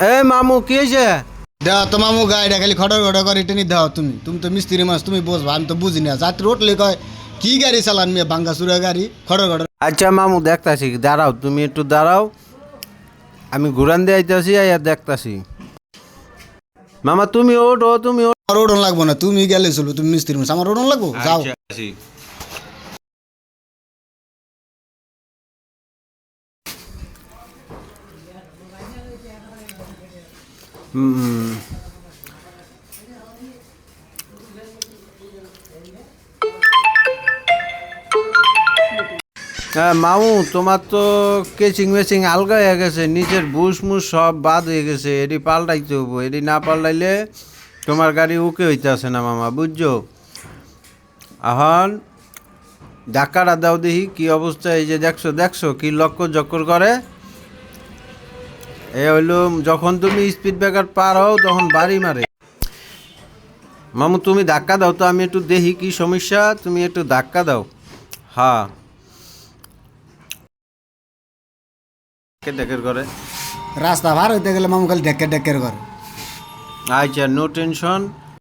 এ মামু কি হয়েছে? দেও তো মামু গাড়িটা খালি খটর খটর করে টেনে দাও তুমি তুমি তো মিস্ত্রি মাছ তুমি বসবা আমি তো বুঝি না যাত্রী উঠলে কয় কি গাড়ি চালান মেয়ে ভাঙ্গা চুরা গাড়ি খটর খটর। আচ্ছা মামু দেখতাছি, দাঁড়াও তুমি একটু দাঁড়াও, আমি ঘুরান দিয়ে আইতাছি আর দেখতাছি। মামা তুমি ওঠো, তুমি ওঠো। আমার ওড়ন লাগবো না, তুমি গেলে চলো, তুমি মিস্ত্রি মাছ আমার ওড়ন লাগবো, যাও। আচ্ছা, আসি। হুম। হ্যাঁ মামু, তোমার তো কেচিং মেচিং আলগা হয়ে গেছে, নিচের বুশ মুশ সব বাদ হয়ে গেছে, এটি পাল্টাইতে হবো, এটি না পাল্টাইলে তোমার গাড়ি উকে হইতেছে না মামা, বুঝছো? এখন ধাক্কাটা দাও দেখি কি অবস্থা। এই যে দেখছো দেখছো কি লক্কর জক্কর করে, এ হইলো যখন তুমি স্পিড ব্রেকার পার হও তখন বাড়ি মারে। মামু তুমি ধাক্কা দাও তো, আমি একটু দেখি কি সমস্যা, তুমি একটু ধাক্কা দাও। হ্যাঁ, ডেকের করে। রাস্তা ভার হইতে গেলে মামু খালি ঢেকের ঢেকের করে। আচ্ছা, নো টেনশন।